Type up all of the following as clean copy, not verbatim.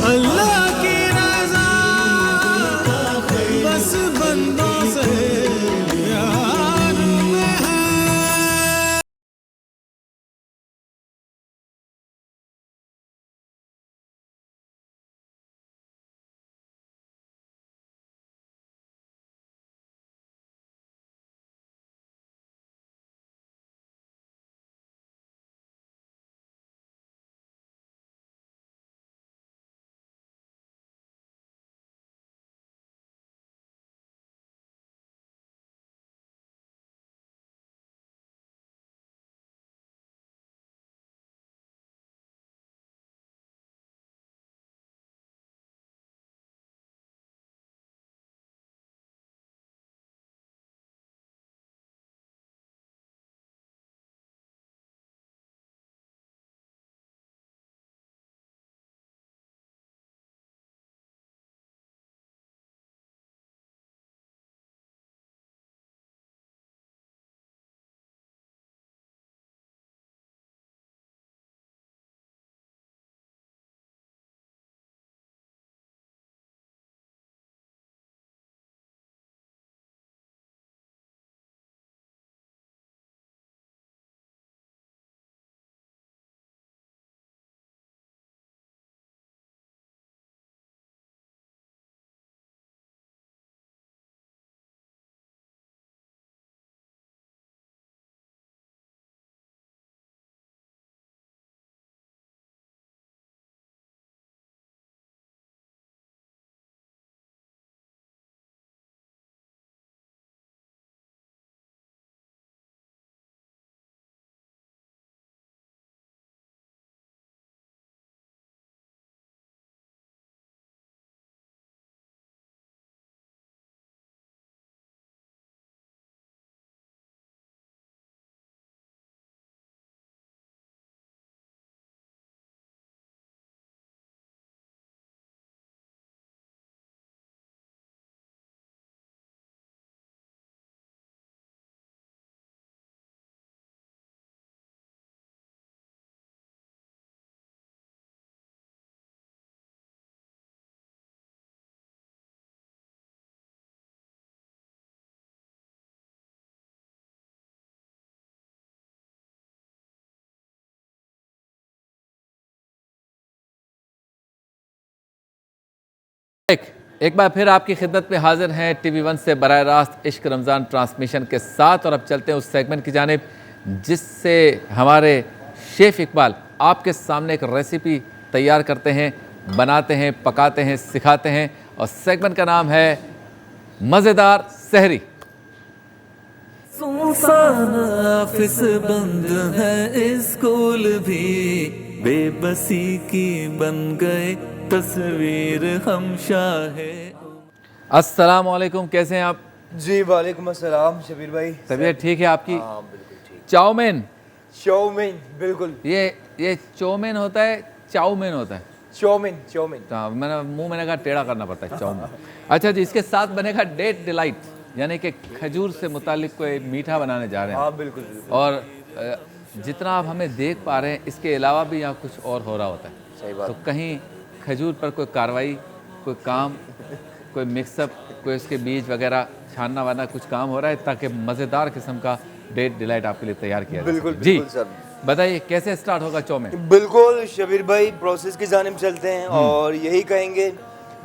اللہ کی رضا بس بندوں سے پیار میں ہے. ایک بار پھر آپ کی خدمت میں حاضر ہیں ٹی وی 1 سے براہ راست عشق رمضان ٹرانسمیشن کے ساتھ، اور اب چلتے ہیں اس سیگمنٹ کی جانب جس سے ہمارے شیف اقبال آپ کے سامنے ایک ریسیپی تیار کرتے ہیں، بناتے ہیں، پکاتے ہیں، سکھاتے ہیں، اور سیگمنٹ کا نام ہے مزیدار سحری۔ سنسان آفس بند ہے اسکول بھی، بے بسی کی بن گئے تصویر ہم شاہ. السلام علیکم، کیسے ہیں آپ؟ جی وعلیکم السلام شبیر بھائی. طبیعت ٹھیک ہے آپ کی؟ ہاں بالکل ٹھیک. چاؤمین. چاؤمین بالکل. یہ چومین ہوتا ہے، چاؤمین ہوتا ہے؟ چاؤمین. چاؤمین میں نے منہ میں نے کہا ٹیڑھا کرنا پڑتا ہے چاؤمین. اچھا جی، اس کے ساتھ بنے گا ڈیٹ ڈیلائٹ، یعنی کہ کھجور سے متعلق کوئی میٹھا بنانے جا رہے ہیں. ہاں بالکل. اور جتنا آپ ہمیں دیکھ پا رہے ہیں اس کے علاوہ بھی یہاں کچھ اور ہو رہا ہوتا ہے. صحیح بات. تو کہیں کھجور پر کوئی کاروائی، کوئی کام، کوئی مکس اپ، کوئی اس کے بیج وغیرہ چھاننا وانا کچھ کام ہو رہا ہے تاکہ مزیدار قسم کا ڈیٹ ڈیلائٹ آپ کے لیے تیار کیا جائے. بالکل جی بالکل سر. بتائیے کیسے اسٹارٹ ہوگا چاؤمین؟ بالکل شبیر بھائی، پروسیس کی جانب چلتے ہیں اور یہی کہیں گے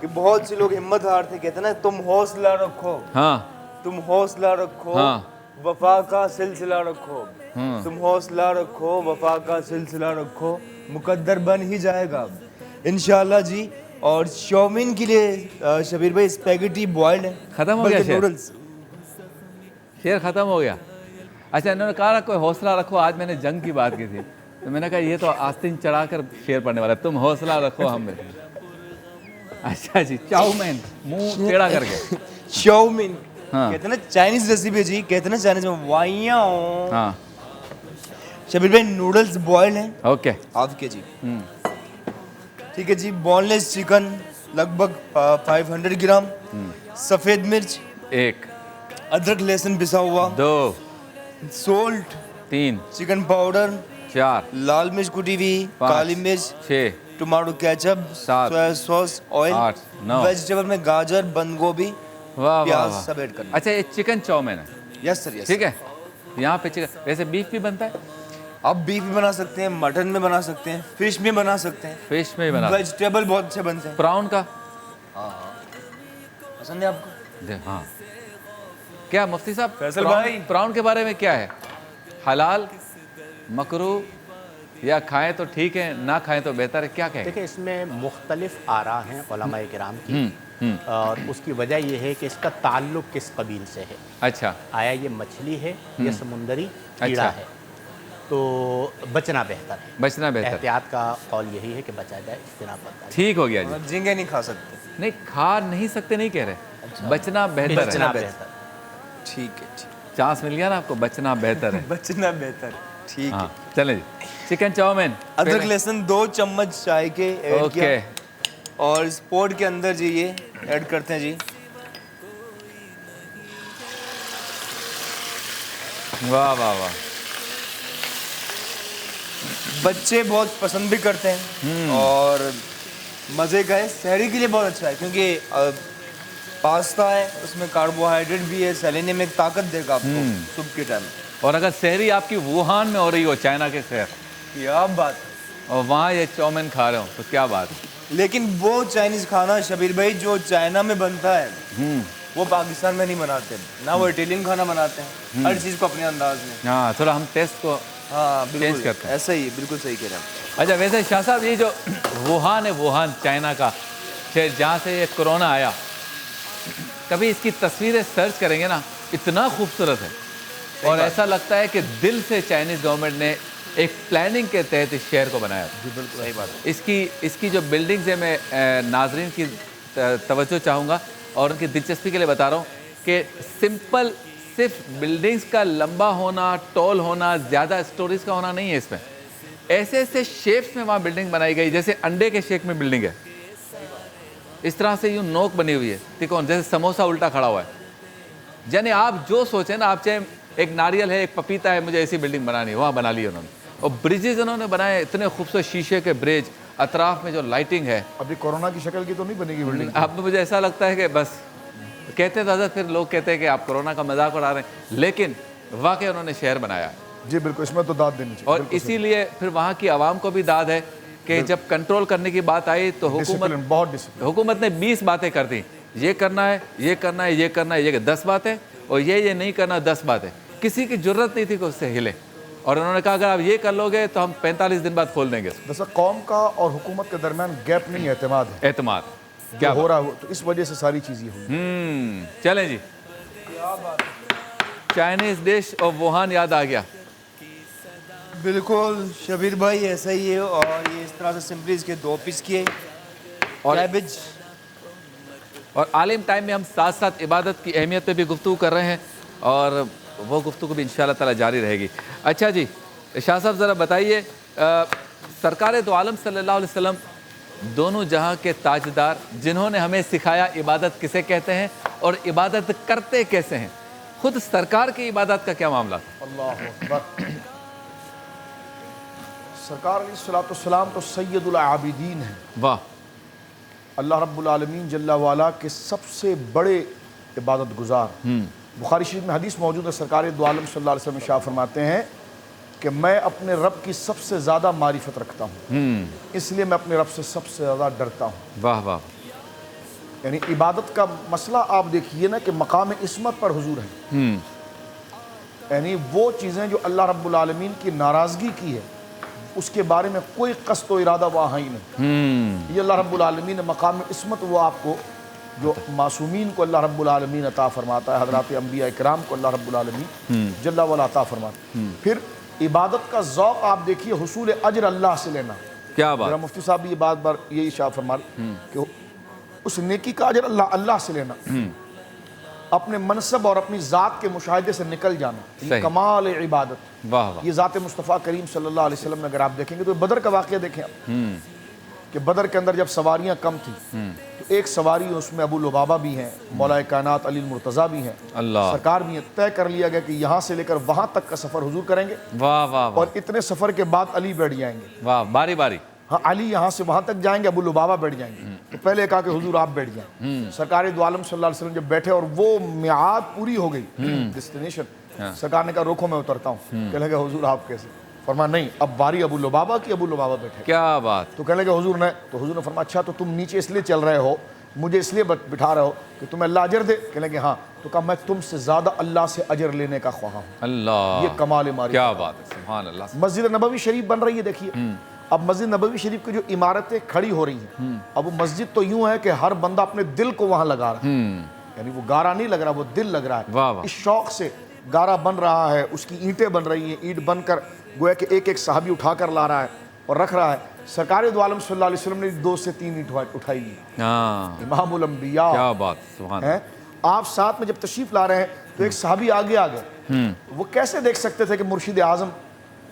کہ بہت سے لوگ ہمت ہارتے کہتے ہیں نا، تم حوصلہ رکھو. ہاں تم حوصلہ رکھو، ہاں وفا کا سلسلہ رکھو. تم حوصلہ رکھو، وفا کا سلسلہ رکھو، مقدر بن ہی جائے گا انشاءاللہ جی. اور چاؤمین کے لیے شبیر بھائی اسپیگیٹی بوائلڈ ہے. ختم ہو گیا شیر؟ نوڈلز شیر ختم ہو گیا. اچھا انہوں نے کہا کوئی حوصلہ رکھو، آج میں نے جنگ کی بات کی تھی تو میں نے کہا یہ تو آستین چڑھا کر شیر پڑنے والا ہے، تم حوصلہ رکھو ہم میں. اچھا جی، چاؤمین منہ ٹیڑھا کر کے. چاؤمین ہاں کہتے ہیں نا چائنیز ریسیپی جی، کہتے ہیں نا چائنیز میں وائیاں. ہاں شبیر بھائی نوڈلز بوائلڈ ہیں اوکے. ہاف کے جی. ٹھیک ہے جی. بون لیس چکن لگ بھگ 500 گرام. سفید مرچ 1 ادرک لہسن پسا ہوا. 2 سولٹ 3 چکن پاؤڈر 4 لال مرچ کٹی ہوئی 5 کالی مرچ 6 tomato ketchup, 7, soya sauce, oil, 8, 9। Vegetable में गाजर, बंद गोभी, वाह वाह प्याज वाह। सब ऐड करना। अच्छा, ये चिकन चाउमीन है, यस सर, यस। ठीक है। यहाँ पे चिकन, वैसे बीफ भी बनता है, आप बीफ में बना सकते हैं, मटन में बना सकते हैं, फिश में बना सकते हैं, फिश में भी बना, वेजिटेबल बहुत अच्छे बनते हैं। प्राउन का पसंद है आपको? हाँ। क्या मुफ्ती साहब, फैसल प्राउन- भाई। प्राउन के बारे में क्या है? हलाल, मकरूह, या खाएं तो ठीक है, ना खाएं तो बेहतर है, क्या कहें? देखिए, इसमें मुख्तलिफ आरा हैं उलमाए किराम की, और उसकी वजह यह है कि इसका ताल्लुक किस कबील से है। अच्छा, आया ये मछली है या समुंदरी कीड़ा अच्छा। है, तो बचना बेहतर है। बचना बेहतर, एहतियात का कौल यही है कि बचा जाए, इज्तिनाब बनता है। ठीक हो गया जी। मतलब झींगे नहीं खा सकते। नहीं, खा नहीं सकते नहीं कह रहे, बचना बेहतर है। बचना बेहतर। ठीक है, ठीक। चांस मिल गया ना आपको, बचना बेहतर है। बचना बेहतर, ठीक है। हाँ, चलें जी। चिकन चाउमीन, अदरक लहसुन 2 चम्मच चाय के ऐड ओके, किया, और इस पोट के अंदर जी ये ऐड करते हैं जी। वाह वाह वाह। बच्चे बहुत पसंद भी करते हैं और मज़े का है, शहरी के लिए बहुत अच्छा है, क्योंकि पास्ता है, उसमें कार्बोहाइड्रेट भी है, सेलेनियम एक ताकत देगा आपको सुबह के टाइम। और अगर शहरी आपकी वुहान में हो रही हो, चाइना के शहर, क्या बात। और वहाँ ये चाउमीन खा रहे हो, तो क्या बात है। लेकिन वो चाइनीज़ खाना शबीर भाई जो चाइना में बनता है वो पाकिस्तान में नहीं बनाते ना, वो इटालियन खाना बनाते हैं, हर चीज़ को अपने अंदाज में। हाँ, थोड़ा हम टेस्ट को हाँ चेंज बिल्कुल करते हैं। ऐसा ही, बिल्कुल सही कह रहे हैं। अच्छा, वैसे शाह साहब, ये जो वुहान है, वुहान चाइना का शहर जहाँ से ये कोरोना आया, कभी इसकी तस्वीरें सर्च करेंगे ना, इतना खूबसूरत है, और ऐसा लगता है कि दिल से चाइनीज़ गवर्नमेंट ने एक प्लानिंग के तहत इस शहर को बनाया। जी बिल्कुल सही बात है। इसकी जो बिल्डिंग्स है, मैं नाजरीन की तवज्जो चाहूँगा और उनकी दिलचस्पी के लिए बता रहा हूँ कि सिंपल सिर्फ बिल्डिंग्स का लंबा होना, टॉल होना, ज़्यादा स्टोरीज का होना नहीं है इसमें। ऐसे ऐसे शेप्स में वहाँ बिल्डिंग बनाई गई, जैसे अंडे के शेप में बिल्डिंग है, इस तरह से यूँ नोक बनी हुई है त्रिकोण, जैसे समोसा उल्टा खड़ा हुआ है। यानी आप जो सोचें ना, आप चाहे एक नारियल है, एक पपीता है, मुझे ऐसी बिल्डिंग बनानी है, वहाँ बना ली उन्होंने। और ब्रिजेज उन्होंने बनाए, इतने खूबसूरत शीशे के ब्रिज, अतराफ में जो लाइटिंग है। अभी कोरोना की शक्ल की तो नहीं बनेगी बिल्डिंग। अब मुझे ऐसा लगता है कि बस कहते दादा, फिर लोग कहते हैं कि आप कोरोना का मजाक उड़ा रहे हैं, लेकिन वाकई उन्होंने शहर बनाया है। जी बिल्कुल, इसमें तो दाद देनी चाहिए। और इसीलिए फिर वहाँ की आवाम को भी दाद है कि जब कंट्रोल करने की बात आई तो डिसिप्लिन, बहुत डिसिप्लिन। हुकूमत ने 20 बातें कर दी, ये करना है, ये करना है, ये करना है, ये 10 बातें, और ये नहीं करना 10 बातें। किसी की जरूरत नहीं थी कि उससे हिले, और उन्होंने कहा अगर आप ये कर लोगे तो हम 45 दिन बाद खोल देंगे। दरअसल कौम का और हुकूमत के दरमियान गैप नहीं, एतमाद है। एतमाद क्या हो रहा है, तो इस वजह से सारी चीज़ें हुई। चलें जी, चाइनीज डिश और वुहान याद आ गया। बिल्कुल शबीर भाई ऐसा ही है, और ये इस तरह से सिंपली इसके 2 पीस किए और कैबेज। और आलिम टाइम में हम साथ साथ इबादत की अहमियत पे भी गुफ्तगू कर रहे हैं, और वो गुफ्तगू भी इंशाअल्लाह ताला जारी रहेगी। अच्छा जी, शाह साहब ज़रा बताइए, सरकार दो आलम सल्लल्लाहु अलैहि वसल्लम दोनों जहां के ताजदार, जिन्होंने हमें सिखाया इबादत किसे कहते हैं और इबादत करते कैसे हैं, खुद सरकार की इबादत का क्या मामला था? अल्लाह अकबर। सरकार अलैहिस्सलाम तो सैयदुल आबिदीन हैं, वाह। अल्लाह रब्बुल आलमीन जल्ला वाला के सबसे बड़े इबादत गुजार। बुखारी शरीफ में हदीस मौजूद है, सरकार दो आलम सल्लल्लाहु अलैहि वसल्लम इरशाद फरमाते हैं कि मैं अपने रब की सबसे ज़्यादा मारिफत रखता हूँ, इसलिए मैं अपने रब से सबसे ज़्यादा डरता हूँ। वाह वाह। यानी इबादत का मसला आप देखिए ना कि मकाम इस्मत पर हुजूर है, यानी वो चीज़ें जो अल्लाह रब्बुल आलमीन की नाराज़गी की है उसके बारे में कोई कस्द व इरादा वहाँ ही नहीं। ये अल्लाह रब्बुल आलमीन ने मकाम इस्मत वो आपको जो मासूमीन को अल्लाह रब्बुल आलमीन अता फरमाता है, हज़रात अंबिया इकराम को अल्लाह रब्बुल आलमीन जल्ला वाला अता फरमाता है। फिर इबादत का ज़ौक़ आप देखिए, हुसूल अजर अल्लाह से लेना। क्या मेरा बात। मुफ्ती साहब भी ये बार यही इरशाद फरमा कि उस नेकी का अजर अल्लाह से लेना, अपने मनसब और अपनी ज़ात के मुशाहिदे से निकल जाना, ये कमाल इबादत। वाह वाह। ये ज़ात मुस्तफ़ा करीम सल्लल्लाहु अलैहि वसल्लम में अगर आप देखेंगे तो बदर का वाक़या देखें आप, कि बदर के अंदर जब सवारियां कम थी तो एक सवारी उसमें अबू लुबाबा भी हैं, मौला कायनात अली मुर्तज़ा भी हैं, अल्लाह सरकार भी हैं। तय कर लिया गया कि यहाँ से लेकर वहाँ तक का सफ़र हुजूर करेंगे, वाह वाह वाह। और इतने सफ़र के बाद अली बैठ जाएंगे। वाह, बारी बारी। ہاں علی یہاں سے وہاں تک جائیں گے، ابو لبابہ بیٹھ جائیں گے، تو پہلے کہا کہ حضور آپ بیٹھ جائیں۔ سرکار دو عالم صلی اللہ علیہ وسلم جب بیٹھے اور وہ میعاد پوری ہو گئی ڈیسٹینیشن، سرکار نے کہا روکو میں اترتا ہوں۔ کہنے لگے حضور آپ کیسے؟ فرمایا نہیں اب باری ابو لبابہ کی، ابو لبابہ بیٹھے۔ کیا بات! تو کہنے لگے حضور نے، تو حضور نے فرمایا اچھا تو تم نیچے اس لیے چل رہے ہو، مجھے اس لیے بٹھا رہے ہو کہ تمہیں اللہ اجر دے؟ کہنے لگے ہاں۔ تو کہا میں تم سے زیادہ اللہ سے اجر لینے کا خواہاں ہوں۔ اللہ، یہ کمال معرفت، کیا بات ہے، سبحان اللہ۔ مسجد نبوی شریف بن رہی ہے، دیکھیے اب مسجد نبوی شریف کی جو عمارتیں کھڑی ہو رہی ہیں، اب وہ مسجد تو یوں ہے کہ ہر بندہ اپنے دل کو وہاں لگا رہا ہے، یعنی وہ گارا نہیں لگ رہا، وہ دل لگ رہا ہے۔ واہ واہ۔ اس شوق سے گارا بن رہا ہے، اس کی اینٹیں بن رہی ہیں، اینٹ بن کر گویا کہ ایک ایک صحابی اٹھا کر لا رہا ہے اور رکھ رہا ہے۔ سرکار دو عالم صلی اللہ علیہ وسلم نے 2 سے 3 اینٹ اٹھائی ہے، ہاں، امام الانبیاء کیا بات، سبحان اللہ۔ ہیں۔ آپ ساتھ میں جب تشریف لا رہے ہیں تو ایک صحابی آگے آ گئے، وہ کیسے دیکھ سکتے تھے کہ مرشد اعظم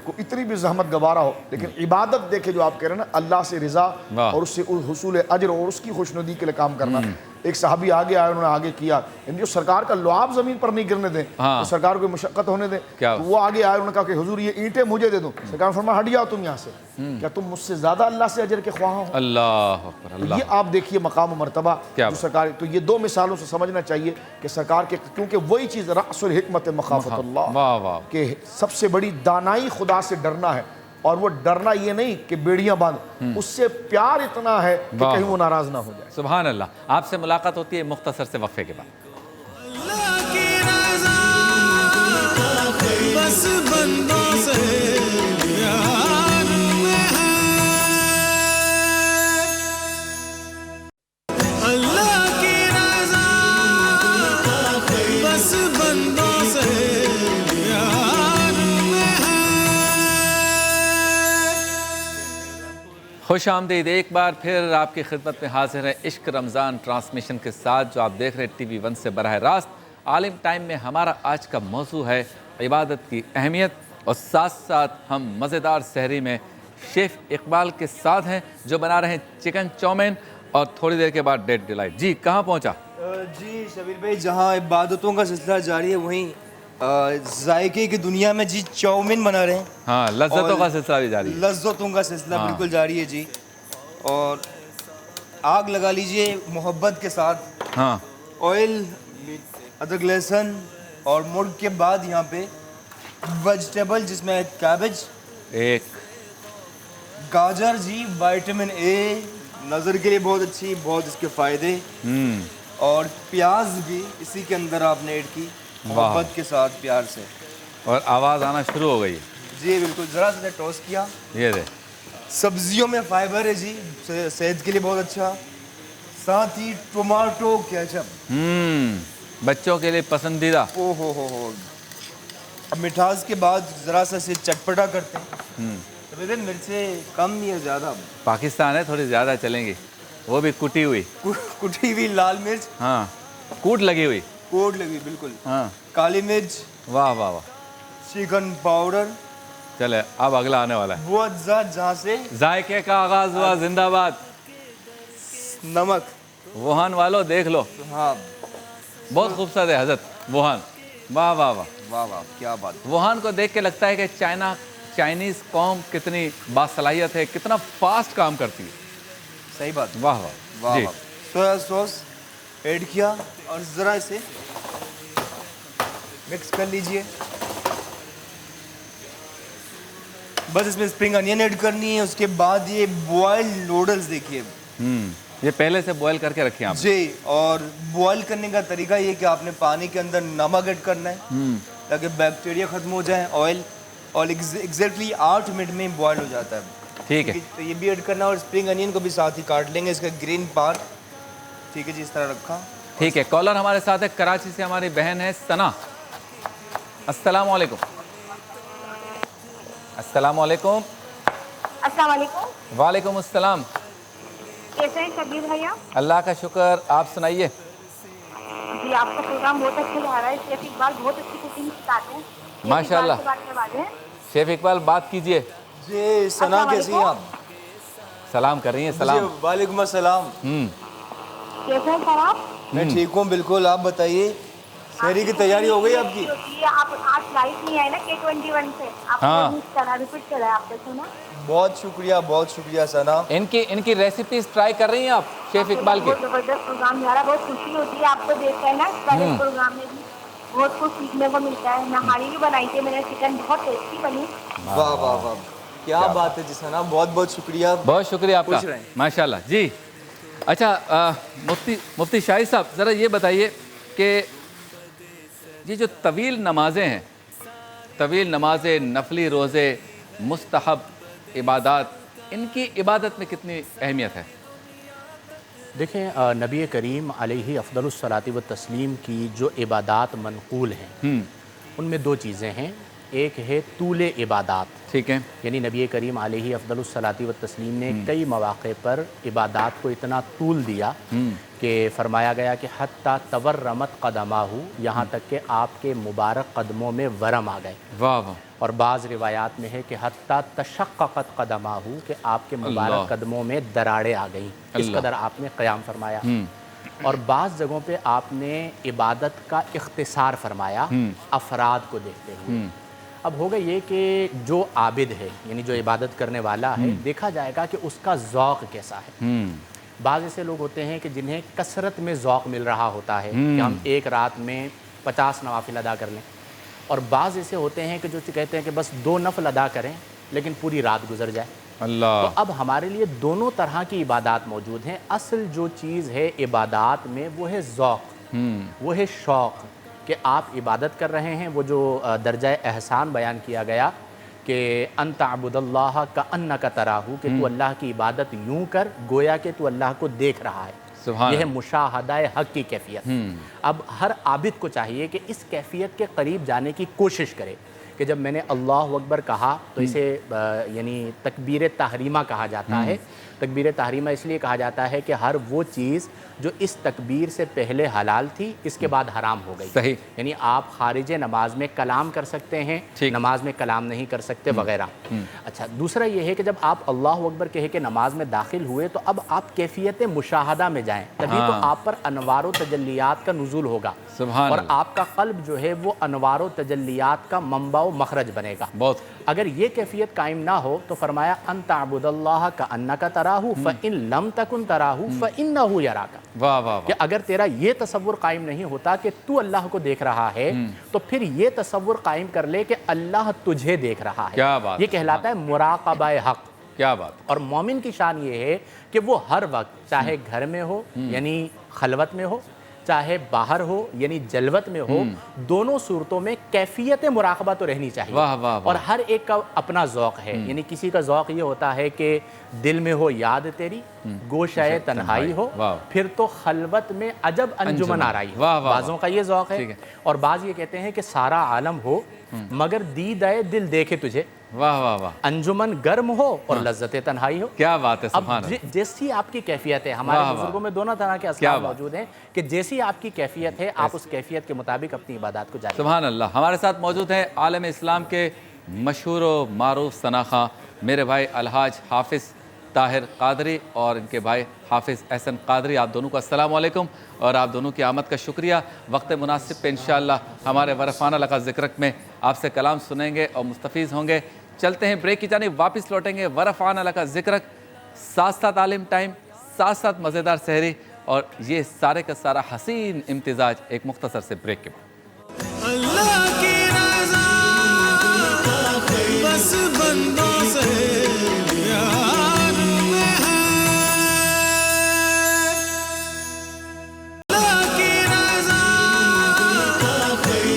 کو اتنی بھی زحمت گوارا ہو، لیکن عبادت دیکھے جو آپ کہہ رہے ہیں نا، اللہ سے رضا اور اس سے حصول اجر اور اس کی خوشنودی کے لیے کام کرنا۔ ایک صحابی آگے آئے، انہوں نے آگے کیا، یعنی جو سرکار کا لعاب زمین پر نہیں گرنے دیں، تو سرکار کو مشقت ہونے دیں، تو وہ آگے آئے، انہوں نے کہا کہ حضور یہ اینٹیں مجھے دے دو۔ سرکار نے فرمایا ہٹ جاؤ تم یہاں سے، کیا تم مجھ سے زیادہ اللہ سے اجر کے خواہاں ہو؟ اللہ اکبر، اللہ۔ یہ آپ دیکھیے مقام و مرتبہ جو سرکار، تو یہ 2 مثالوں سے سمجھنا چاہیے کہ سرکار کے، کیونکہ وہی چیز رأس الحکمت مخافت اللہ، واہ واہ، کہ سب سے بڑی دانائی خدا سے ڈرنا ہے، اور وہ ڈرنا یہ نہیں کہ بیڑیاں باندھ، اس سے پیار اتنا ہے کہ کہیں وہ ناراض نہ ہو جائے۔ سبحان اللہ۔ آپ سے ملاقات ہوتی ہے مختصر سے وقفے کے بعد۔ اللہ کی رضا بس بندوں سے پیار میں ہے، اللہ کی رضا بس بندوں سے پیار میں ہے۔ خوش آمدید، ایک بار پھر آپ کی خدمت میں حاضر ہے عشق رمضان ٹرانسمیشن کے ساتھ، جو آپ دیکھ رہے ہیں ٹی وی 1 سے براہ راست۔ عالم ٹائم میں ہمارا آج کا موضوع ہے عبادت کی اہمیت، اور ساتھ ساتھ ہم مزیدار سحری میں شیف اقبال کے ساتھ ہیں جو بنا رہے ہیں چکن چومین، اور تھوڑی دیر کے بعد ڈیٹ ڈیلائٹ۔ جی کہاں پہنچا؟ جی شبیر بھائی، جہاں عبادتوں کا سلسلہ جاری ہے وہیں ذائقے کی دنیا میں جی چاؤمین بنا رہے ہیں۔ ہاں، لذتوں کا سلسلہ بھی جاری ہے۔ لذتوں کا سلسلہ بالکل جاری ہے جی، اور آگ لگا لیجئے محبت کے ساتھ۔ ہاں، آئل، ادرک لہسن، اور مرغ کے بعد یہاں پہ ویجیٹیبل جس میں کیبج، ایک گاجر جی، وائٹامن اے، نظر کے لیے بہت اچھی، بہت اس کے فائدے، اور پیاز بھی اسی کے اندر آپ نے ایڈ کی محبت کے ساتھ، پیار سے، اور آواز آنا شروع ہو گئی۔ جی بالکل، ذرا سا ٹوسٹ کیا۔ یہ دے، سبزیوں میں فائبر ہے جی، صحت کے لیے بہت اچھا، ساتھ ہی ٹومیٹو کیچپ، بچوں کے لیے پسندیدہ۔ او ہو۔ اب مٹھاس کے بعد ذرا سا اسے چٹپٹا کرتے ہیں، تو مرچیں کم یا زیادہ؟ پاکستان ہے، تھوڑی زیادہ چلیں گی، وہ بھی کٹی ہوئی، کٹی ہوئی لال مرچ، ہاں، کوٹ لگی ہوئی، کوٹ لگی بالکل، ہاں، کالی مرچ، واہ واہ واہ۔ چکن پاؤڈر، چلے اب اگلا آنے والا ہے، وہ اجزاء جہاں سے ذائقے کا آغاز ہوا، زندہ باد۔ نمک، ووہان والو دیکھ لو، ہاں، بہت خوبصورت ہے حضرت ووہان، واہ واہ واہ۔ واہ واہ کیا بات۔ ووہان کو دیکھ کے لگتا ہے کہ چائنیز قوم کتنی باصلاحیت ہے، کتنا فاسٹ کام کرتی ہے۔ صحیح بات، واہ واہ، واہ جی واہ۔ سویا سوس ایڈ کیا اور ذرا اسے مکس کر لیجئے، بس اس میں اسپرنگ انین ایڈ کرنی ہے۔ اس کے بعد یہ بوائلڈ نوڈلز دیکھیے، یہ پہلے سے بوائل کر کے رکھیں آپ؟ جی، اور بوائل کرنے کا طریقہ یہ کہ آپ نے پانی کے اندر نمک ایڈ کرنا ہے تاکہ بیکٹیریا ختم ہو جائیں، آئل، اور ایگزیکٹلی 8 منٹ میں بوائل ہو جاتا ہے۔ ٹھیک ہے، تو یہ بھی ایڈ کرنا، اور اسپرنگ انین کو بھی ساتھ ہی کاٹ لیں گے، اس کا گرین پارٹ، ٹھیک ہے جی، اس طرح رکھا۔ ٹھیک ہے۔ کالر ہمارے ساتھ ہے، کراچی سے ہماری بہن ہے ثنا۔ السلام علیکم۔ السلام علیکم۔ السلام علیکم۔ وعلیکم السلام۔ کیسے ہیں شبیر بھیا؟ اللہ کا شکر، آپ سنائیے۔ جی آپ کا پروگرام بہت اچھا جا رہا ہے، شیف اقبال بہت اچھی کوکنگ سکھاتے ہیں۔ ماشاء اللہ۔ شیف اقبال بات کیجئے۔ جی ثنا کیسی ہیں آپ؟ سلام کر رہی ہیں؟ جی سلام۔ وعلیکم السلام۔ کیسے ہیں سر آپ؟ میں ٹھیک ہوں بالکل، آپ بتائیے۔ शहरी की तैयारी हो गई आपकी? ये आप आज फ्लाइट नहीं आए ना K21 से, हाँ। आपको चला रिपीट चला है आपने सुना? बहुत शुक्रिया सना। इनकी रेसिपीज ट्राई कर रही हैं आप शेफ इकबाल की? बहुत जबरदस्त प्रोग्राम जा रहा है, बहुत खुशी होती है आपको देखकर ना। पहले प्रोग्राम में भी बहुत कुछ सीखने को मिलता है। नहारी भी बनाई थी मैंने, चिकन बहुत टेस्टी बनी। वाह वाह वाह, क्या बात है जी सना, बहुत बहुत शुक्रिया। बहुत शुक्रिया आपका, खुश रहें। माशाल्लाह जी। अच्छा मुफ्ती शाहिद साहब, ज़रा ये बताइए कि ये जो तवील नमाज़ें हैं, तवील नमाज़ें, नफली रोज़े, मुस्तहब इबादत, इनकी इबादत में कितनी अहमियत है? देखें, नबी करीम अलैहि अफ़दलुस सलाति व तस्लीम की जो इबादत मनक़ूल हैं उनमें दो चीज़ें हैं। एक है तूले इबादत, ठीक है, यानी नबी करीम अलैहि अफ़दलुस सलाति व तस्लीम ने कई मौक़े पर इबादत को इतना तूल दिया कि फरमाया गया कि हत्ता तवर्रमत क़दमाहु, यहाँ तक कि आपके मुबारक कदमों में वरम आ गए। वाह वाह। और बाज़ रिवायात में है कि हत्ता तशक्क़क़त क़दमाहु, कि आपके मुबारक कदमों में दरारें आ गईं, इस कदर आपने क़याम फरमाया। और बाज़ जगहों पे आपने इबादत का इख्तिसार फरमाया अफराद को देखते हुए। अब होगा ये कि जो आबिद है, यानी जो इबादत करने वाला है, देखा जाएगा कि उसका ज़ौक़ कैसा है। बाज़ ऐसे लोग होते हैं कि जिन्हें कसरत में ज़ौक़ मिल रहा होता है कि हम एक रात में 50 नवाफिल अदा कर लें, और बाज़ ऐसे होते हैं कि जो कहते हैं कि बस 2 नफल अदा करें लेकिन पूरी रात गुजर जाए। अल्लाह। तो अब हमारे लिए दोनों तरह की इबादत मौजूद हैं। असल जो चीज़ है इबादत में वो है ज़ौक़, वो है शौक़, कि आप इबादत कर रहे हैं। वो जो दर्जा एहसान बयान किया गया कि अंता अबुदल्लाह का अन्ना का तराहू, कि तू अल्लाह की इबादत यूं कर गोया कि तू अल्लाह को देख रहा है। यह है मुशाहदाए हक़ की कैफियत। अब हर आबिद को चाहिए कि इस कैफियत के करीब जाने की कोशिश करे कि जब मैंने अल्लाह अकबर कहा तो इसे यानी तकबीर तहरीमा कहा जाता है। तकबीर तहरीमा इसलिए कहा जाता है कि हर वो चीज़ जो इस तकबीर से पहले हलाल थी इसके बाद हराम हो गई। सही। यानी आप खारिज नमाज में कलाम कर सकते हैं, नमाज में कलाम नहीं कर सकते वगैरह। अच्छा, दूसरा ये है कि जब आप अल्लाह अकबर कहे कि नमाज में दाखिल हुए तो अब आप कैफियत मुशाहदा में जाएं, तभी तो आप पर अनवार तजल्लियात का नुज़ूल होगा और आपका क़ल्ब जो है वो अनवार तजल्लियात का मंबा व मखरज बनेगा। बहुत। अगर ये कैफियत कायम ना हो तो फरमाया अंता अबुदल्लाह का अन्ना का तराहू फ़इन लम तकुन तराहू फ़इन्नहु यराका। वाह वाह। कि अगर तेरा ये तसव्वुर कायम नहीं होता कि तू अल्लाह को देख रहा है तो फिर ये तसव्वुर कायम कर ले कि अल्लाह तुझे देख रहा है। क्या बात। ये कहलाता है मुराक़बाए हक़। क्या बात। और मोमिन की शान ये है कि वो हर वक्त चाहे घर में हो यानी खलवत में हो, चाहे बाहर हो यानी जलवत में हो, दोनों सूरतों में कैफियत मुराक़बा तो रहनी चाहिए। वाह वाह वाह। और हर एक का अपना ज़ौक़ है। यानी किसी का ज़ौक़ ये होता है कि दिल में हो याद तेरी, गोशाए तन्हाई हो, फिर तो खलवत में अजब अंजुमन आराई हो। बाज़ों का ये ज़ौक़ है। और बाज़ ये कहते हैं कि सारा आलम हो मगर दीदाए दिल देखे तुझे। वाह वाह वाह। अंजुमन गर्म हो और लज्जत तन्हाई हो। क्या बात है। अब जैसी आपकी कैफियत है, हमारे बुजुर्गों में दोनों तरह के असलाफ मौजूद हैं कि जैसी आपकी कैफियत है आप उस कैफियत के मुताबिक अपनी इबादत को जारी। सुभान अल्लाह। हमारे साथ मौजूद हैं आलम इस्लाम के मशहूर व मारूफ सनाखा मेरे भाई अलहाज हाफिज़ ताहिर कादरी और इनके भाई हाफिज़ एहसन कादरी। आप दोनों को अस्सलाम वालेकुम और आप दोनों की आमद का शुक्रिया। वक्त मुनासिब पे इंशाअल्लाह हमारे वरफ़ाना लका ज़िक्रक में आपसे कलाम सुनेंगे और मुस्तफ़ीज़ होंगे। चलते हैं ब्रेक की जानिब, वापस लौटेंगे वरफ़ाना लका ज़िक्रक, साथ साथ आलिम टाइम, साथ साथ मज़ेदार सहरी और ये सारे का सारा हसीन इम्तिज़ाज एक मुख्तसर से ब्रेक के बाद। अल्लाह की रज़ा बस बंदों से प्यार में है। अल्लाह की रज़ा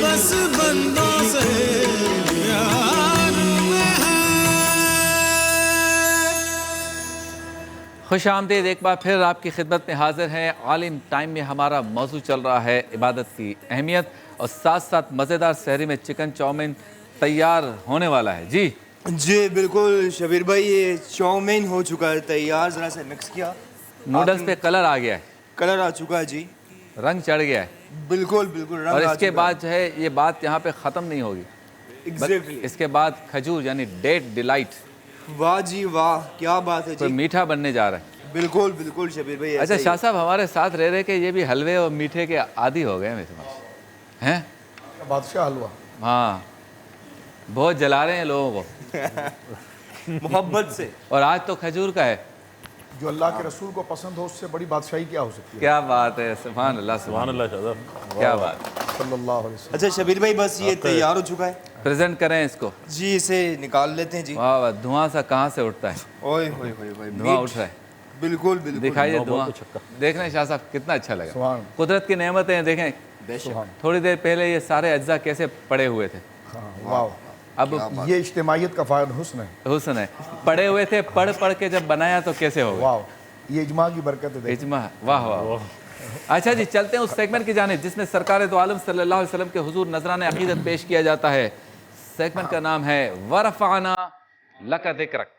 बस बंदों से प्यार में है। खुश आमदीद, एक बार फिर आपकी खिदमत में हाजिर हैं। आलिम टाइम में हमारा मौजू चल रहा है इबादत की अहमियत और साथ साथ मज़ेदार सहरी में चिकन चाउमीन तैयार होने वाला है। जी जी बिल्कुल शबीर भाई, ये चाउमीन हो चुका है तैयार। ज़रा से मिक्स किया, नूडल्स पे कलर आ गया है, कलर आ चुका है जी, रंग चढ़ गया है। बिल्कुल बिल्कुल रंग और आ इसके चुका बाद जो है ये बात यहाँ पे ख़त्म नहीं होगी। एग्जैक्टली। इसके बाद खजूर यानी डेट डिलाइट, वाह जी वाह, क्या बात है तो जी, मीठा बनने जा रहा है। बिल्कुल बिल्कुल शबीर भाई। अच्छा शाह साहब, हमारे साथ रह रहे कि ये भी हलवे और मीठे के आदी हो गए हैं। हैं? बादशाह हलवा हाँ, बहुत जला रहे हैं लोगों को, मोहब्बत से। और आज तो खजूर का है। जो अल्लाह के रसूल को पसंद हो उससे बड़ी बादशाही क्या हो सकती है। क्या बात है, सुभान अल्लाह, सुभान अल्लाह शाहजाद। क्या बात। सल्लल्लाहु अलैहि वसल्लम। अच्छा शबीर भाई, बस ये तैयार हो चुका है प्रेजेंट करें इसको। जी, इसे निकाल लेते हैं जी। वाह वाह, धुआं सा कहाँ से उठता है, ओए होए होए होए, धुआं उठ रहा है। बिल्कुल बिल्कुल। दिखाइए धुआं, देख रहे हैं शाह साहब, कितना अच्छा लगा। सुभान। कुदरत की नेमतें हैं, देखें थोड़ी देर पहले ये सारे अज्जा कैसे पड़े हुए थे, हाँ, वाह, अब ये इज्तिमाइयत का फायदा हुस्न है। हुस्न है। पड़े हुए थे, पढ़ पढ़ के जब बनाया तो कैसे होगा। वाह, ये इजमा की बरकत है। इजमा, वाह वाह। अच्छा जी, चलते हैं उस सेगमेंट की जानिब जिसमें सरकार दो आलम सल्लल्लाहु अलैहि वसल्लम के हुजूर नजराने अकीदत पेश किया जाता है। सेगमेंट का नाम है वरफ़अना लका ज़िक्रक।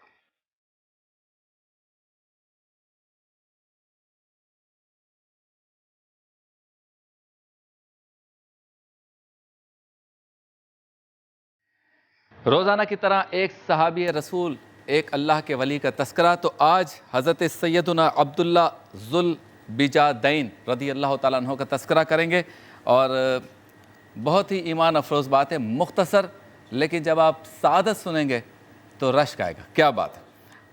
रोज़ाना की तरह एक सहाबी रसूल, एक अल्लाह के वली का तस्करा। तो आज हज़रत सैयदना अब्दुल्ला ज़ुल बिजादैन रज़ी अल्लाह ताला अन्हु का तस्करा करेंगे। और बहुत ही ईमान अफरोज़ बात है, मुख्तसर, लेकिन जब आप सादत सुनेंगे तो रश्क आएगा। क्या बात है।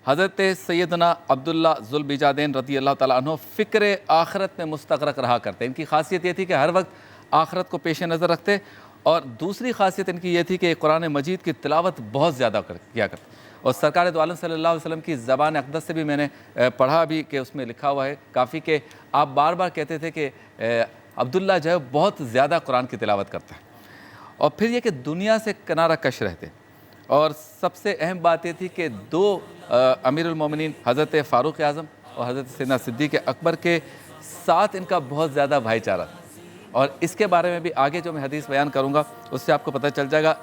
हज़रत सैयदना अब्दुल्ला ज़ुल बिजादैन रज़ी अल्लाह ताला अन्हु फ़िक्र आखरत में मुस्तग़रक़ रहा करते। इनकी खासियत ये थी कि हर वक्त आखरत को पेश नज़र रखते, और दूसरी खासियत इनकी ये थी कि कुरान मजीद की तिलावत बहुत ज़्यादा किया करते। और सरकार दो आलम सल्लल्लाहु अलैहि वसल्लम की ज़बान अक़दस से भी मैंने पढ़ा भी कि उसमें लिखा हुआ है काफ़ी कि आप बार बार कहते थे कि अब्दुल्ला जो है बहुत ज़्यादा कुरान की तिलावत करता है। और फिर ये कि दुनिया से किनारा कश रहते। और सबसे अहम बात ये थी कि दो अमीरुल मोमिनीन हज़रत फ़ारूक़ आज़म और हज़रत सैयदना सिद्दीक़ अकबर के साथ इनका बहुत ज़्यादा भाईचारा था। और इसके बारे में भी आगे जो मैं हदीस बयान करूँगा उससे आपको पता चल जाएगा।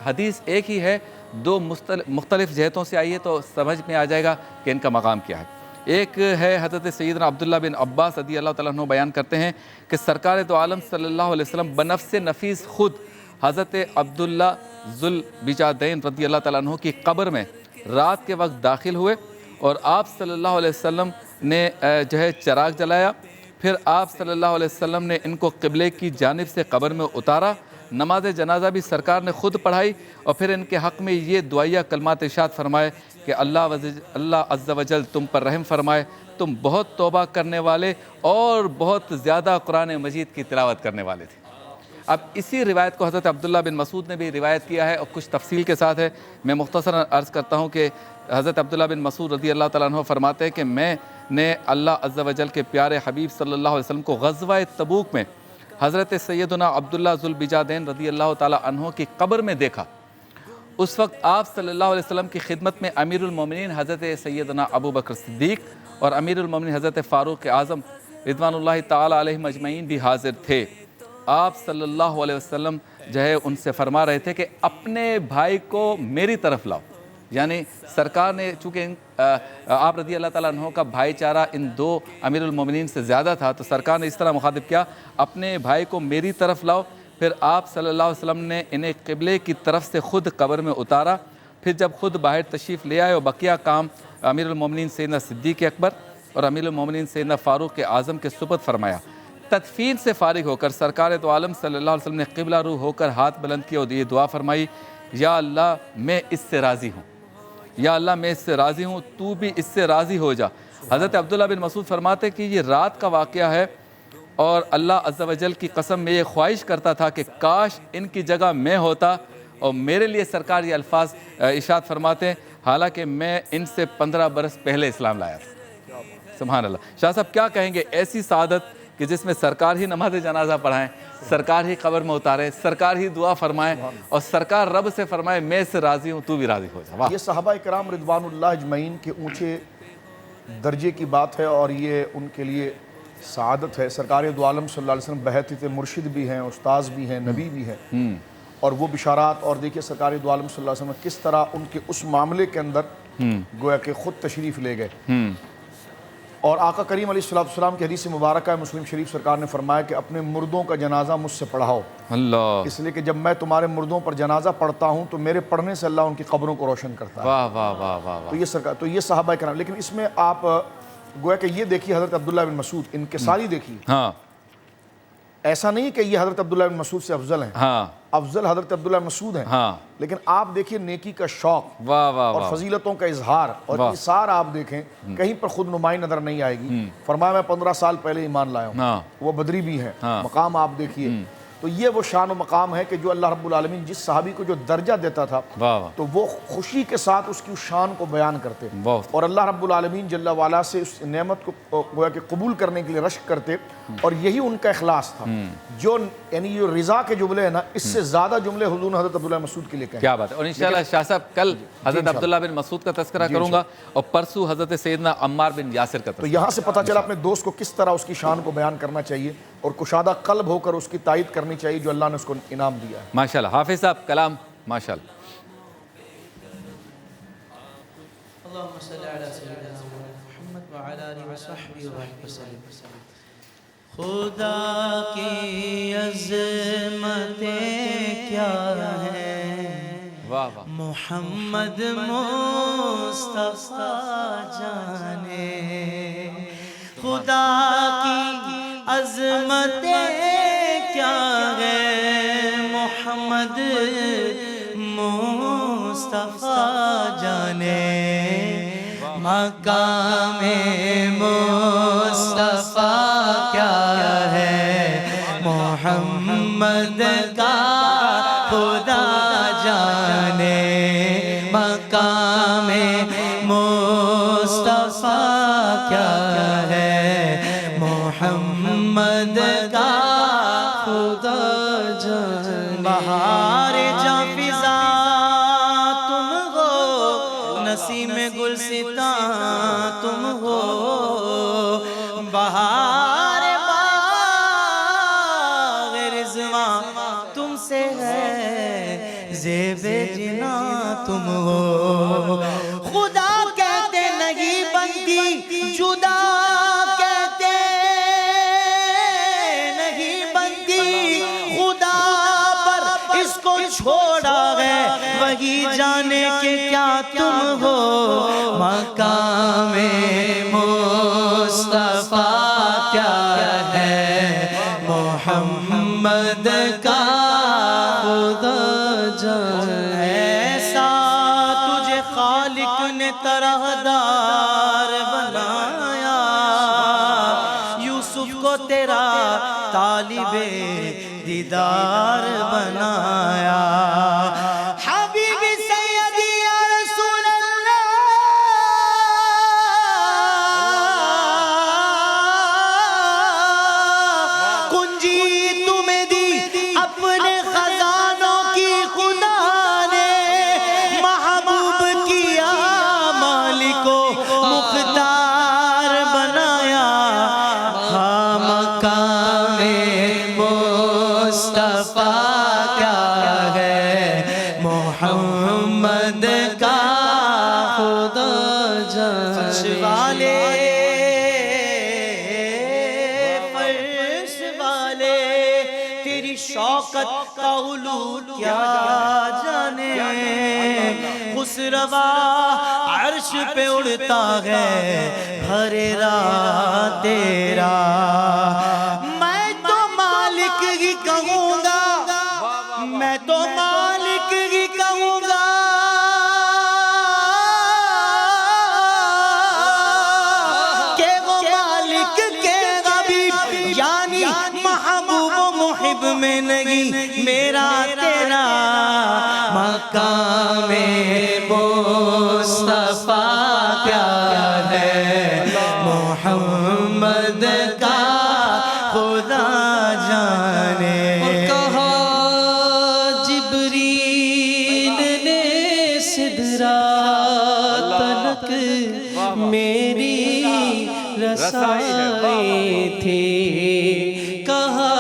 हदीस एक ही है, दो मुख्तलिफ़ जहतों से आई है, तो समझ में आ जाएगा कि इनका मकाम क्या है। एक है हज़रत सैयदना अब्दुल्ला बिन अब्बास रज़ी अल्लाह ताला अन्हु बयान करते हैं कि सरकार दो आलम सल्लल्लाहु अलैहि वसल्लम बनफ्स नफीस खुद हज़रत अब्दुल्ला ज़ुल बिजादैन रज़ी अल्लाह ताला अन्हु की कब्र में रात के वक्त दाखिल हुए, और आप सल्लल्लाहु अलैहि वसल्लम ने जो है चिराग जलाया। फिर आप सल्लल्लाहु अलैहि वसल्लम ने इनको क़िबले की जानिब से कब्र में उतारा। नमाज जनाजा भी सरकार ने ख़ुद पढ़ाई, और फिर इनके हक़ में ये दुआया कलमात इरशाद फरमाए कि अल्लाह अज़्ज़ा वजल तुम पर रहम फरमाए, तुम बहुत तौबा करने वाले और बहुत ज़्यादा कुरान मजीद की तिलावत करने वाले थे। अब इसी रिवायत को हज़रत अब्दुल्ला बिन मसूद ने भी रिवायत किया है, और कुछ तफसील के साथ है। मैं मुख्तसरन अर्ज़ करता हूँ कि हज़रत अब्दुल्ला बिन मसूद रज़ी अल्लाह ताला अन्हु फरमाते हैं कि मैंने अल्लाह अज़्ज़ा वजल के प्यारे हबीब सल्लल्लाहु अलैहि वसल्लम को ग़ज़वा तबूक में हज़रत सैयदना अब्दुल्ला ज़ुल बिजादैन रज़ी अल्लाह ताला अन्हु की कब्र में देखा। उस वक्त आप सल्लल्लाहु अलैहि वसल्लम की खिदमत में अमीरुल मोमिनीन हज़रत सैयदना अबू बकर सिद्दीक़ और अमीरुल मोमिनीन हज़रत फ़ारूक़ आज़म रिज़वानुल्लाहि ताला अलैहिम अजमईन भी हाज़िर थे। आप सल्लल्लाहु अलैहि वसल्लम जो है उनसे फरमा रहे थे कि अपने भाई को मेरी तरफ लाओ। यानी सरकार ने चूँकि आप रज़ी अल्लाह ताला अन्हु का भाईचारा इन दो अमीरुल मोमिनीन से ज़्यादा था, तो सरकार ने इस तरह मुखातिब किया, अपने भाई को मेरी तरफ लाओ। फिर आप सल्लल्लाहु अलैहि वसल्लम ने इन्हें क़िबले की तरफ से ख़ुद कब्र में उतारा। फिर जब ख़ुद बाहर तशरीफ़ ले आए और बकिया काम अमीरुल मोमिनीन सैयदना सिद्दीक़ अकबर और अमीरुल मोमिनीन सैयदना फ़ारूक़ आज़म के सुपुर्द फरमाया। तदफीन से फ़ारिग होकर सरकार दो आलम सल्लल्लाहु अलैहि वसल्लम ने क़िबला रू होकर हाथ बुलंद किया और ये दुआ फरमाई, या अल्लाह मैं इससे राज़ी हूँ, या अल्लाह मैं इससे राज़ी हूँ, तू भी इससे राज़ी हो जा। हज़रत अब्दुल्ला बिन मसूद फरमाते कि ये रात का वाक़या है, और अल्लाह अज़्ज़ा वजल की कसम में ये ख्वाहिश करता था कि काश इनकी जगह मैं होता और मेरे लिए सरकार ये अल्फाज इरशाद फरमाते हैं, हालांकि मैं इनसे 15 बरस पहले इस्लाम लाया था। सुभान अल्लाह। शाह साहब क्या कहेंगे, ऐसी सादत कि जिसमें सरकार ही नमाज जनाजा पढ़ाएं, सरकार ही कब्र में उतारें, सरकार ही दुआ फरमाएं, और सरकार रब से फरमाए मैं इससे राज़ी हूँ, तू भी राज़ी हो जा। ये सहाबा इकराम रिज़वानुल्लाह अजमईन के ऊँचे दर्जे की बात है, और ये उनके लिए सआदत है। सरकार दो आलम सल्लल्लाहु अलैहि वसल्लम बहत मुर्शिद भी हैं, उस्ताद भी हैं, नबी भी हैं, और वो बिशारात। और देखिए सरकार दो आलम सल्लल्लाहु अलैहि वसल्लम किस तरह उनके उस मामले के अंदर गोया कि ख़ुद तशरीफ़ ले गए। और आका करीम अलैहिस्सलाम की हदीस मुबारक है, मुस्लिम शरीफ सरकार ने फरमाया कि अपने मुर्दों का जनाजा मुझसे पढ़ाओ, अल्लाह, इसलिए कि जब मैं तुम्हारे मुर्दों पर जनाजा पढ़ता हूँ तो मेरे पढ़ने से अल्लाह उनकी कब्रों को रोशन करता है। वाह वाह वाह वाह। तो ये सरकार, तो ये सहाबा कराम। लेकिन इसमें आप गोया कि ये देखिए हज़रत अब्दुल्ला बिन मसूद, इनके सारी देखिए। हाँ, ایسا نہیں ہے کہ یہ حضرت عبداللہ بن مسعود سے افضل ہیں، ہاں افضل حضرت عبداللہ بن مسعود ہیں، ہاں لیکن آپ دیکھیے نیکی کا شوق واہ واہ اور واہ فضیلتوں کا اظہار اور واہ۔ اثار آپ دیکھیں کہیں پر خود نمائی نظر نہیں آئے گی۔ فرمایا میں 15 سال پہلے ایمان لایا ہوں، ہاں وہ بدری بھی ہے، ہاں۔ مقام آپ دیکھیے۔ تو یہ وہ شان و مقام ہے کہ جو اللہ رب العالمین جس صحابی کو جو درجہ دیتا تھا واہ واہ تو وہ خوشی کے ساتھ اس کی شان کو بیان کرتے بہت۔ اور اللہ رب العالمین جل وعلا سے اس نعمت کو گویا کہ قبول کرنے کے لیے رشک کرتے، اور یہی ان کا اخلاص تھا۔ جو یعنی جو رضا کے جملے ہیں نا، اس سے زیادہ جملے حضور نے حضرت عبداللہ مسعود کے لیے کہے۔ کیا بات ہے۔ اور انشاءاللہ شاہ صاحب کل حضرت عبداللہ بن مسعود کا تذکرہ کروں گا، اور پرسوں حضرت سیدنا عمار بن یاسر کا تو تذکرہ۔ یہاں سے پتہ چلا اپنے دوست کو کس طرح اس کی شان کو بیان کرنا چاہیے اور کشادہ قلب ہو کر اس کی تائید کرنی چاہیے جو اللہ نے اس کو انعام دیا ہے۔ ماشاءاللہ حافظ صاحب کلام ماشاءاللہ۔ اللهم صل على سيدنا محمد وعلى آله وصحبه وبارك وسلم۔ خدا کی عظمتیں کیا ہیں، واہ واہ محمد مصطفیٰ جانے، خدا کی عظمتیں کیا ہیں، محمد مصطفیٰ جانے، مقام مصطفیٰ کیا ہے، محمد کا خدا جانے، مقام مصطفیٰ کیا ہے، محمد کا خدا جانے۔ بہار جاں فضا تم ہو، نسیم گلستان تم ہو، بہار باغ رضوان تم سے ہے، زیب جنا تم ہو، خدا کہتے نہیں بنتی جدا، کہتے نہیں بنتی خدا پر اس کو چھوڑا ہے، وہی جانے کہ کیا تم ہو، مقام مصطفیٰ کیا ہے، محمد کا خدا جانے۔ ایسا تجھے خالق نے طرحدار بنایا، یوسف کو تیرا طالب دیدار بنایا، حبیب سیدی یا رسول اللہ، کنجی تمہیں دی اپنے خزانوں کی خدا نے، محبوب کیا مالک و مختار بنایا، مقام مصطفیٰ کیا ہے، محمد کا خدا جانے۔ فرش والے فرش والے تیری شوکت کا علو کیا جانے، خسروا عرش پہ اڑتا ہے ہر راہ تیرا، میں تو مالک ہی کہوں گا، میں تو مالک ہی کہوں گا، کہ وہ مالک کے غبی یعنی محبوب و محب میں نہیں میرا تیرا، مقام مصطفیٰ کیا ہے، محمد کا خدا جانے۔ اور کہا جبریل نے سدرا تلک میری رسائی تھی، کہا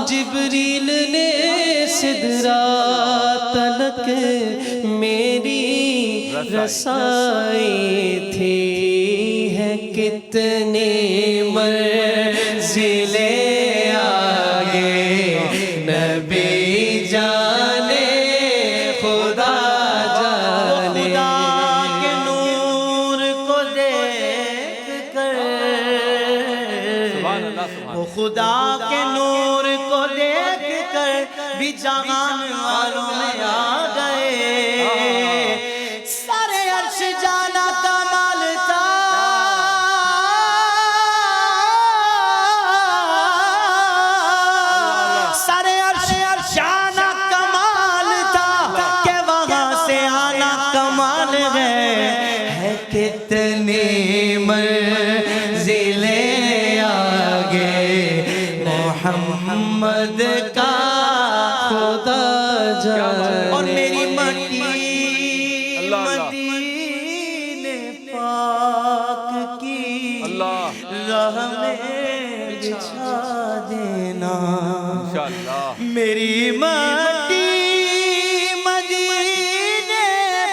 جبریل نے سدرا تلک میری رسائی تھی، ہے کتنی منزلیں آگے نبی جانے، خدا جانے، خدا کے نور کو دیکھ کر وہ خدا کے نور کو دیکھ کر بھی جہان والوں میں آ گئے سارے عرش جانا کمال تھا سارے عرش جانا کمال تھا کہ وہاں سے آنا کمال ہے کتنی منزلیں آگے محمد کا خدا جائے اور میری مٹی مدینے پاک کی راہ میں بچھا دینا میری مٹی مدینے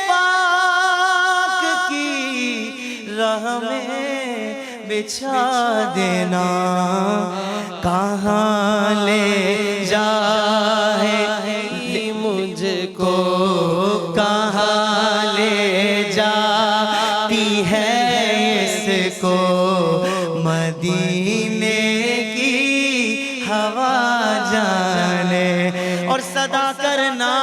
پاک کی راہ میں بچھا دینا کہاں لے جائے مجھ کو کہاں لے جاتی ہے اس کو مدینے کی ہوا جانے اور صدا کرنا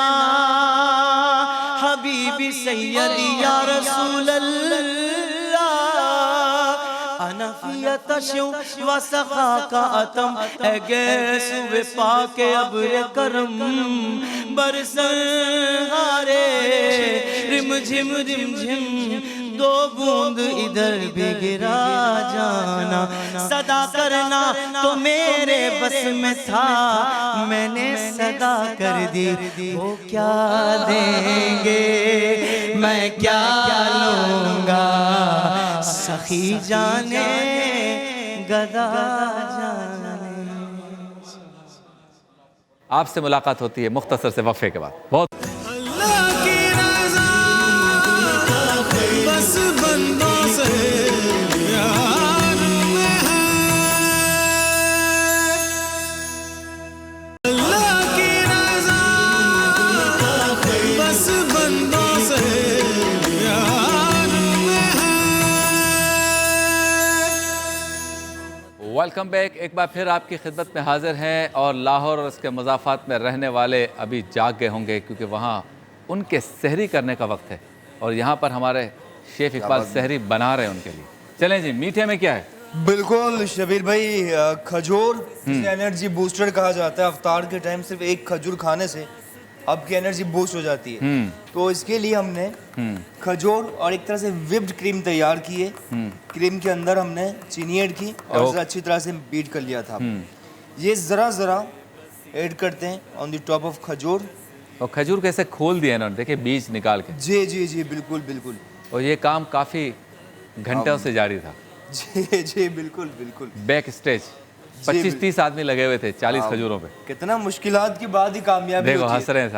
حبیبی سیدی یا رسول اللہ انفیتشو وسخا کا اتم اے گیس و پاک ابر کرم برسر ہارے رم جھم رم جھم دو بوند ادھر بھی گرا جانا صدا کرنا تو میرے بس میں تھا میں نے صدا کر دی وہ کیا دیں گے میں کیا لوں گا سخی جانے گدا جانے آپ سے ملاقات ہوتی ہے مختصر سے وقفے کے بعد بہت اللہ کی رضا بس بندوں سے پیار میں ہے اللہ کی رضا بس بندوں سے پیار میں ہے ویلکم بیک ایک بار پھر آپ کی خدمت میں حاضر ہیں اور لاہور اور اس کے مضافات میں رہنے والے ابھی جاگ گئے ہوں گے کیونکہ وہاں ان کے سحری کرنے کا وقت ہے اور یہاں پر ہمارے شیف اقبال سحری بنا رہے ہیں ان کے لیے چلیں جی میٹھے میں کیا ہے بالکل شبیر بھائی کھجور انرجی بوسٹر کہا جاتا ہے افطار کے ٹائم صرف ایک کھجور کھانے سے آپ کی انرجی بوسٹ ہو جاتی ہے تو اس کے لیے ہم نے کھجور اور ایک طرح سے وپڈ کریم تیار کی ہے کریم کے اندر ہم نے چینی ایڈ کی اور اسے اچھی طرح سے بیٹ کر لیا تھا یہ ذرا ایڈ کرتے ہیں آن دی ٹاپ آف کھجور اور کھجور کیسے کھول دیا انہوں نے دیکھیں بیج نکال کے جی جی جی بالکل بالکل اور یہ کام کافی گھنٹوں سے جاری تھا جی جی بالکل بالکل بیک اسٹیج 25-30 آدمی لگے ہوئے تھے 40 کھجوروں پہ کتنا مشکلات کے بعد ہی کامیابی دیکھو ہوتی ہنس رہے ہیں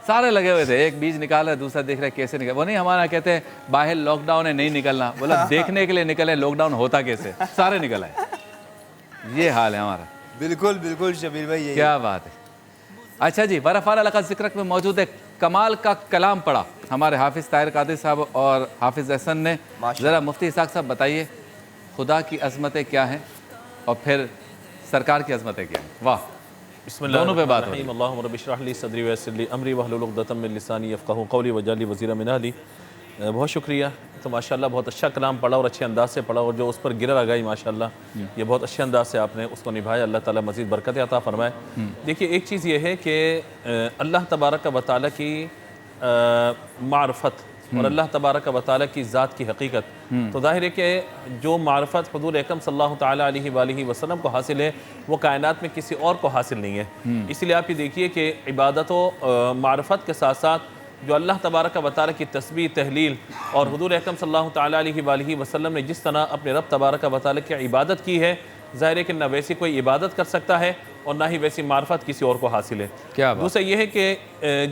سارے لگے ہوئے تھے ایک بیج نکالا دوسرا دیکھ رہا ہے کیسے نکل وہ نہیں ہمارا کہتے ہیں باہر لاک ڈاؤن ہے نہیں نکلنا بولا دیکھنے کے لیے نکلے لاک ڈاؤن ہوتا کیسے سارے نکل آئے یہ حال ہے ہمارا بالکل بالکل شبیر بھائی یہی کیا بات ہے اچھا جی ورفانہ لقد ذکرک میں موجود ہے کمال کا کلام پڑھا ہمارے حافظ طاہر قادری صاحب اور حافظ احسن نے ذرا مفتی اسحاق صاحب بتائیے خدا کی عظمتیں کیا ہیں اور پھر سرکار کی عظمتیں کیا ہیں واہ بسم اللہ دونوں پہ بات الرحمن الرحیم اللہم رب اشرح لی صدری ویسر لی امری واحلل عقدۃ من لسانی یفقہوا قولی واجعل لی وزیرا من اہلی بہت شکریہ تو ماشاءاللہ بہت اچھا کلام پڑھا اور اچھے انداز سے پڑھا اور جو اس پر گرہ لگائی ماشاءاللہ یہ بہت اچھے انداز سے آپ نے اس کو نبھایا اللہ تعالیٰ مزید برکت عطا فرمائے دیکھیے ایک چیز یہ ہے کہ اللہ تبارک و تعالیٰ کی معرفت اور اللہ تبارک و تعالیٰ کی ذات کی حقیقت تو ظاہر ہے کہ جو معرفت حضور اکرم صلی اللہ تعالیٰ علیہ وآلہ وسلم کو حاصل ہے وہ کائنات میں کسی اور کو حاصل نہیں ہے اسی لیے آپ یہ دیکھیے کہ عبادت و معرفت کے ساتھ ساتھ جو اللہ تبارک و تعالیٰ کی تسبیح تحلیل اور حضور اکرم صلی اللہ تعالیٰ علیہ وآلہ وسلم نے جس طرح اپنے رب تبارک و تعالیٰ کی عبادت کی ہے ظاہر ہے کہ نہ ویسی کوئی عبادت کر سکتا ہے اور نہ ہی ویسی معرفت کسی اور کو حاصل ہے کیا بات دوسرا یہ ہے کہ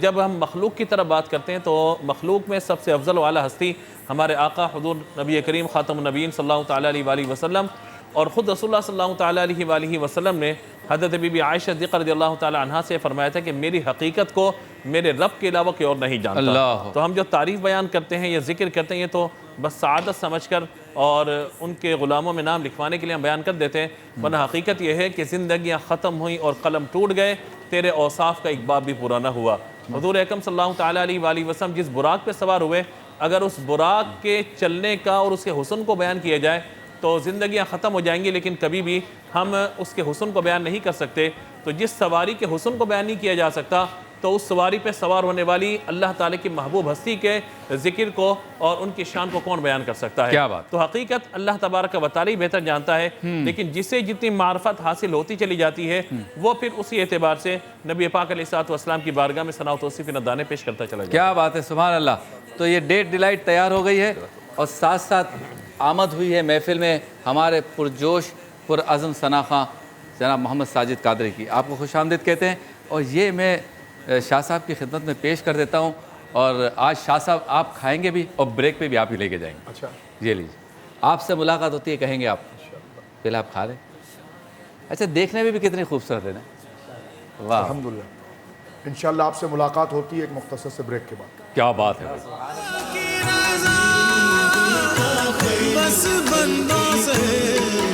جب ہم مخلوق کی طرف بات کرتے ہیں تو مخلوق میں سب سے افضل و اعلیٰ ہستی ہمارے آقا حضور نبی کریم خاتم النبیین صلی اللہ تعالیٰ علیہ وآلہ وسلم اور خود رسول اللہ صلی اللہ تعالیٰ علیہ وآلہ وسلم نے حضرت بی بی عائشہ صدیقہ رضی اللہ تعالیٰ عنہا سے فرمایا تھا کہ میری حقیقت کو میرے رب کے علاوہ کوئی اور نہیں جانتا اللہ تو ہم جو تعریف بیان کرتے ہیں یا ذکر کرتے ہیں یہ تو بس سعادت سمجھ کر اور ان کے غلاموں میں نام لکھوانے کے لیے ہم بیان کر دیتے ہیں، ورنہ حقیقت یہ ہے کہ زندگیاں ختم ہوئیں اور قلم ٹوٹ گئے، تیرے اوصاف کا ایک باب بھی پورا نہ ہوا۔ حضور اکرم صلی اللہ تعالیٰ علیہ وآلہ وسلم جس براق پہ سوار ہوئے، اگر اس براق کے چلنے کا اور اس کے حسن کو بیان کیا جائے تو زندگیاں ختم ہو جائیں گی، لیکن کبھی بھی ہم اس کے حسن کو بیان نہیں کر سکتے۔ تو جس سواری کے حسن کو بیان نہیں کیا جا سکتا تو اس سواری پہ سوار ہونے والی اللہ تعالیٰ کی محبوب ہستی کے ذکر کو اور ان کی شان کو کون بیان کر سکتا ہے؟ کیا بات! تو حقیقت اللہ تبارک و تعالیٰ بہتر جانتا ہے، لیکن جسے جتنی معرفت حاصل ہوتی چلی جاتی ہے وہ پھر اسی اعتبار سے نبی پاک علیہ الصلوۃ والسلام کی بارگاہ میں ثنا و توصیف ندانے پیش کرتا چلا جاتا ہے۔ کیا بات ہے، سبحان اللہ۔ تو یہ ڈیٹ ڈیلائٹ تیار ہو گئی ہے اور ساتھ ساتھ آمد ہوئی ہے محفل میں ہمارے پرجوش پرعزم ثنا خواں جناب محمد ساجد قادری کی۔ آپ کو خوش آمدید کہتے ہیں، اور یہ میں شاہ صاحب کی خدمت میں پیش کر دیتا ہوں، اور آج شاہ صاحب آپ کھائیں گے بھی اور بریک پہ بھی آپ ہی لے کے جائیں گے۔ اچھا، یہ لیجیے، آپ سے ملاقات ہوتی ہے کہیں گے آپ پہلے آپ کھا لیں۔ اچھا، دیکھنے میں بھی کتنی خوبصورت ہے نا، واہ الحمدللہ۔ انشاءاللہ آپ سے ملاقات ہوتی ہے ایک مختصر سے بریک کے بعد۔ کیا بات ہے۔ کی رضا بس بندوں سے